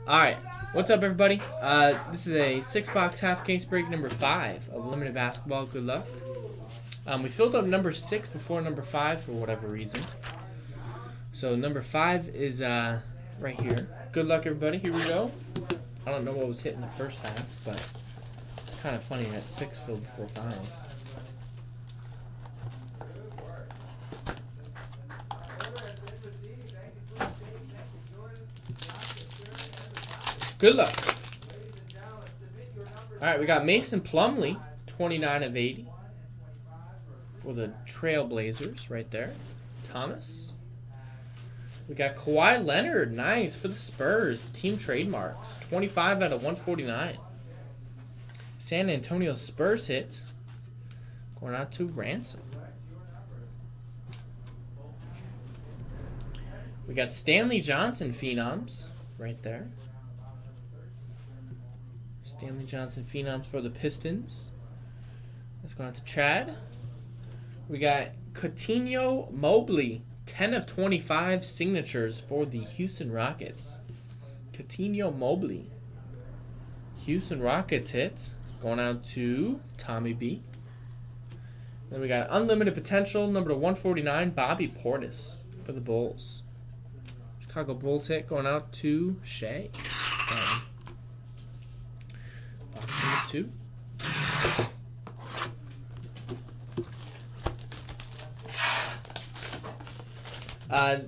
Alright, what's up everybody? This is a 6-box half case break number 5 of Limited Basketball. Good luck. We filled up number 6 before number 5 for whatever reason. So number 5 is right here. Good luck everybody, here we go. I don't know what was hit in the first half, but kind of funny that 6 filled before 5. Good luck. Alright, we got Mason Plumlee, 29 of 80 for the Trailblazers right there. Thomas. We got Kawhi Leonard, nice, for the Spurs. Team trademarks, 25 out of 149. San Antonio Spurs hit. Going out to Ransom. We got Stanley Johnson Phenoms right there. Stanley Johnson Phenoms for the Pistons. Let's go on to Chad. We got Coutinho Mobley, 10 of 25 signatures for the Houston Rockets. Coutinho Mobley. Houston Rockets hit. Going out to Tommy B. Then we got Unlimited Potential, number 149, Bobby Portis for the Bulls. Chicago Bulls hit. Going out to Shea. Box number 2.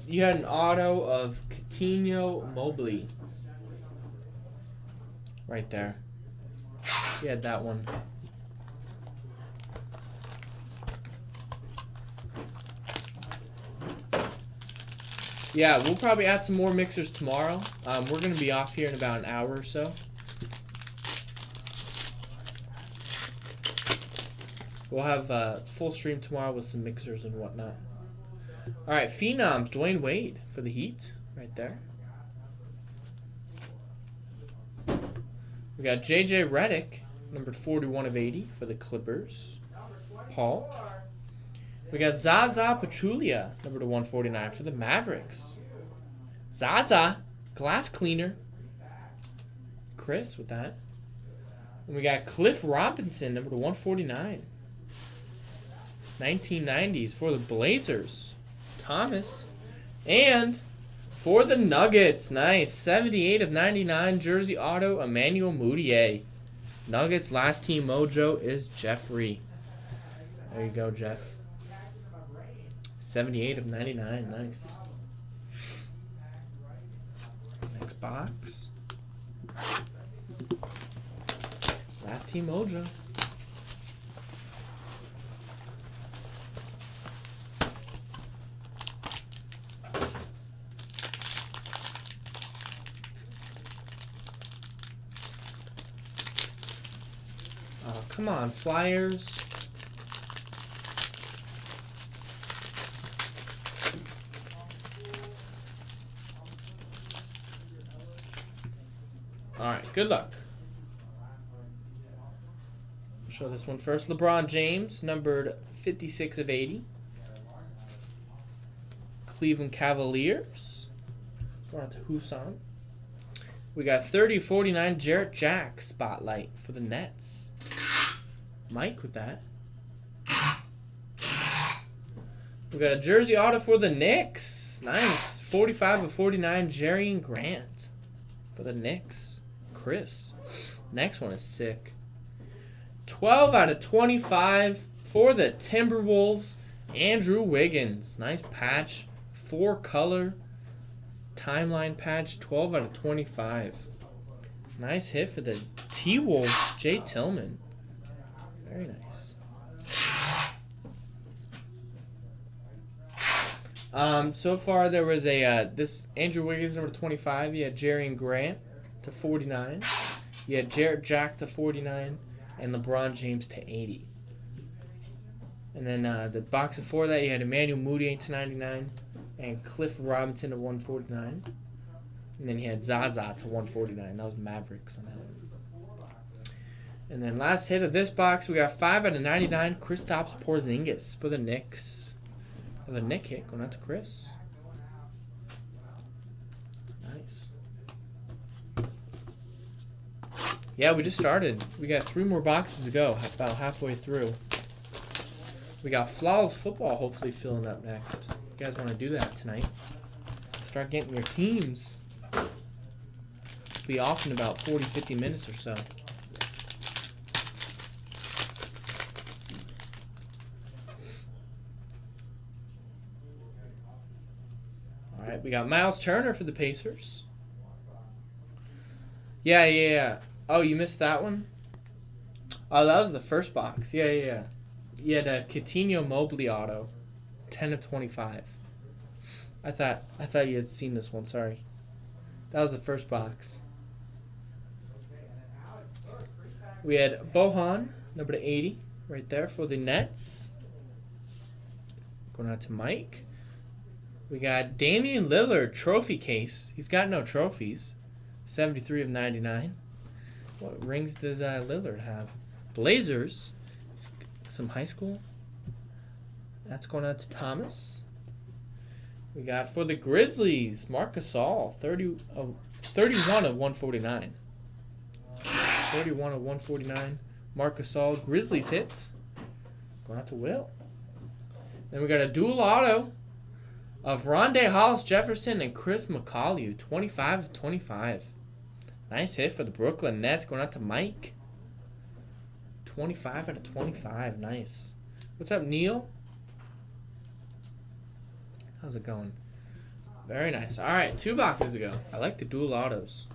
You had an auto of Coutinho Mobley. Right there. You had that one. Yeah, we'll probably add some more mixers tomorrow. We're going to be off here in about an hour or so. We'll have a full stream tomorrow with some mixers and whatnot. Alright, Phenoms, Dwayne Wade for the Heat, right there. We got JJ Redick, numbered 41 of 80 for the Clippers. Paul. We got Zaza Pachulia, numbered 149 for the Mavericks. Zaza, glass cleaner. Chris with that. And we got Cliff Robinson, numbered 149. 1990s for the Blazers. Thomas. And for the Nuggets, nice, 78 of 99 jersey auto, Emmanuel Mudiay. Nuggets last team mojo is Jeffrey. There you go, Jeff. 78 of 99, nice. Next box. Last team mojo. Oh, come on, Flyers. Alright, good luck. I'll show this one first. LeBron James, numbered 56 of 80. Cleveland Cavaliers. Going on to Husan. We got 30-49 Jarrett Jack spotlight for the Nets. Mike with that. We got a jersey auto for the Knicks. Nice. 45 of 49 Jerian Grant for the Knicks. Chris. Next one is sick. 12 out of 25 for the Timberwolves. Andrew Wiggins. Nice patch. 4-color timeline patch. 12 out of 25. Nice hit for the T-Wolves. Jay Tillman. Very nice. So far there was a this Andrew Wiggins number 25. You had Jerian Grant to 49. You had Jarrett Jack to 49, and LeBron James to 80. And then the box before that, you had Emmanuel Mudiay to 99, and Cliff Robinson to 149. And then you had Zaza to 149. That was Mavericks on that one. And then last hit of this box, we got 5 out of 99, Kristaps Porzingis for the Knicks. Another Knick hit going out to Chris. Nice. Yeah, we just started. We got 3 more boxes to go, about halfway through. We got Flawless Football hopefully filling up next. You guys want to do that tonight? Start getting your teams. Be off in about 40, 50 minutes or so. All right, we got Miles Turner for the Pacers. Yeah. Oh, you missed that one? Oh, that was the first box. Yeah. You had a Coutinho Mobley auto, 10 of 25. I thought you had seen this one. Sorry, that was the first box. We had Bohan, number to 80, right there for the Nets. Going out to Mike. We got Damian Lillard trophy case. He's got no trophies. 73 of 99. What rings does Lillard have? Blazers. Some high school. That's going out to Thomas. We got for the Grizzlies, Marc Gasol, 31 of 149. 31 of 149. Marc Gasol, Grizzlies hit. Going out to Will. Then we got a dual auto of Rondé Hollis Jefferson and Chris McCauley, 25 of 25. Nice hit for the Brooklyn Nets. Going out to Mike. 25 out of 25. Nice. What's up, Neil? How's it going? Very nice. All right, 2 boxes ago. I like the dual autos.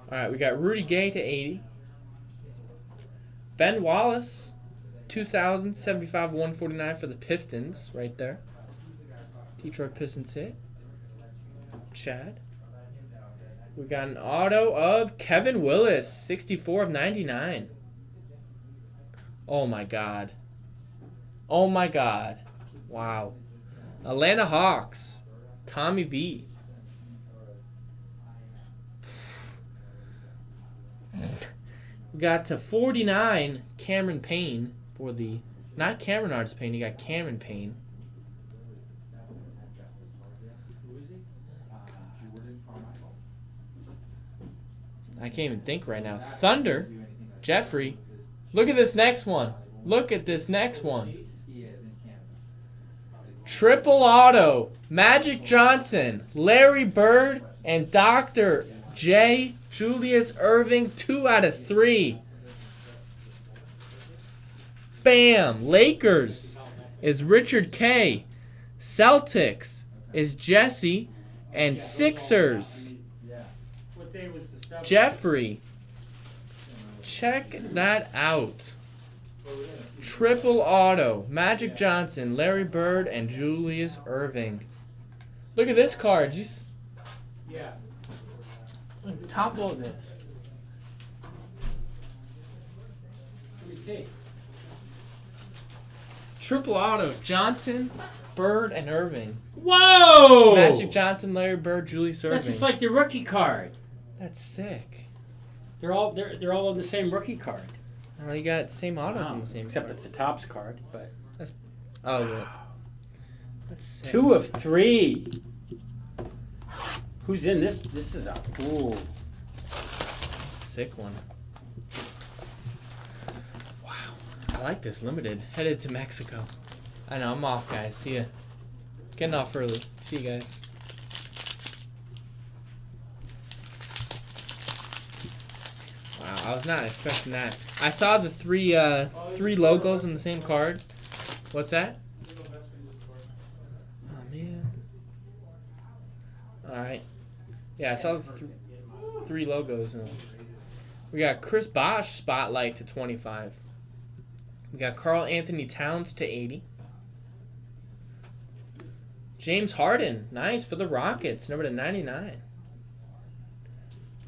All right, we got Rudy Gay to 80. Ben Wallace, 2,075 149 for the Pistons, right there. Detroit Pistons hit. Chad. We got an auto of Kevin Willis, 64 of 99. Oh my God. Oh my God. Wow. Atlanta Hawks, Tommy B. We got to 49, Cameron Payne for the, not Cameron Artist Payne, you got Cameron Payne. I can't even think right now. Thunder, Jeffrey. Look at this next one. Look at this next one. Triple auto, Magic Johnson, Larry Bird, and Dr. J. Julius Irving, 2 out of 3. Bam. Lakers is Richard K. Celtics is Jesse. And Sixers, Jeffrey. Check that out. Triple auto. Magic Johnson, Larry Bird, and Julius Irving. Look at this card. Yeah. Top load this. Let me see. Triple auto. Johnson, Bird, and Irving. Whoa! Magic Johnson, Larry Bird, Julius Irving. That's just like the rookie card. That's sick. They're all on the same rookie card. Oh, you got same autos in the same except card. it's the Topps card, but Oh, yeah. That's sick. 2 of 3. Who's in this? This is a sick one. Wow. I like this limited. Headed to Mexico. I know, I'm off, guys. See ya. Getting off early. See you guys. Wow, I was not expecting that. I saw the three logos in the same card. What's that? Oh, man. Alright. Yeah, I saw the three logos. We got Chris Bosh Spotlight to 25. We got Karl Anthony Towns to 80. James Harden, nice for the Rockets, number to 99.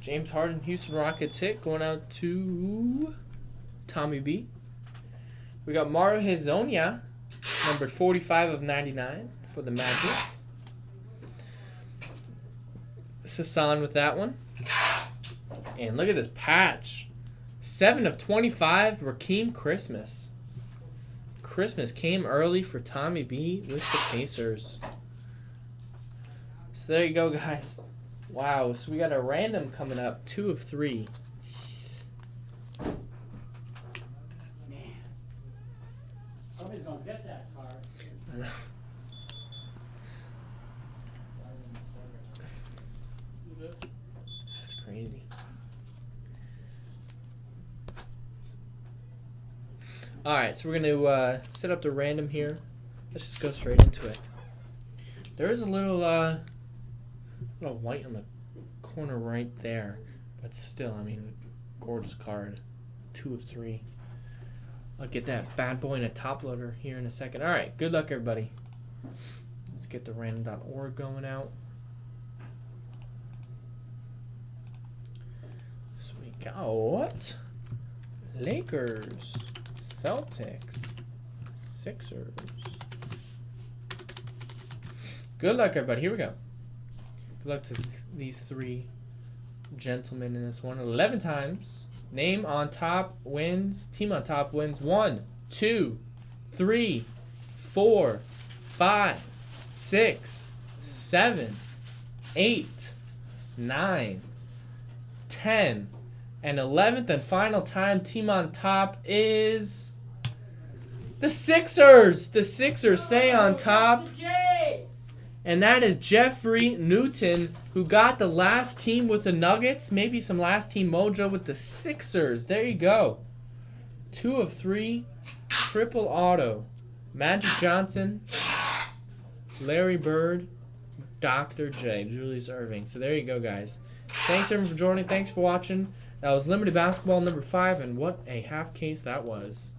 James Harden, Houston Rockets hit, going out to Tommy B. We got Mario Hezonja, number 45 of 99 for the Magic. Sasan with that one. And look at this patch. 7/25, Rakeem Christmas. Christmas came early for Tommy B with the Pacers. So there you go, guys. Wow, so we got a random coming up. 2 of 3. Man. Somebody's going to get that card. I know. That's crazy. Alright, so we're going to set up the random here. Let's just go straight into it. There is a little white on the corner right there. But still, I mean, gorgeous card. 2 of 3. I'll get that bad boy in a top loader here in a second. Alright, good luck, everybody. Let's get the random.org going out. So we got Lakers, Celtics, Sixers. Good luck, everybody. Here we go. Good luck to these 3 gentlemen in this one. 11 times. Name on top wins. Team on top wins. 1, 2, 3, 4, 5, 6, 7, 8, 9, 10, and 11th and final time. Team on top is the Sixers. The Sixers stay on top. And that is Jeffrey Newton, who got the last team with the Nuggets. Maybe some last team mojo with the Sixers. There you go. 2 of 3. Triple auto. Magic Johnson, Larry Bird, Dr. J, Julius Irving. So there you go, guys. Thanks, everyone, for joining. Thanks for watching. That was Limited Basketball number 5, and what a half case that was.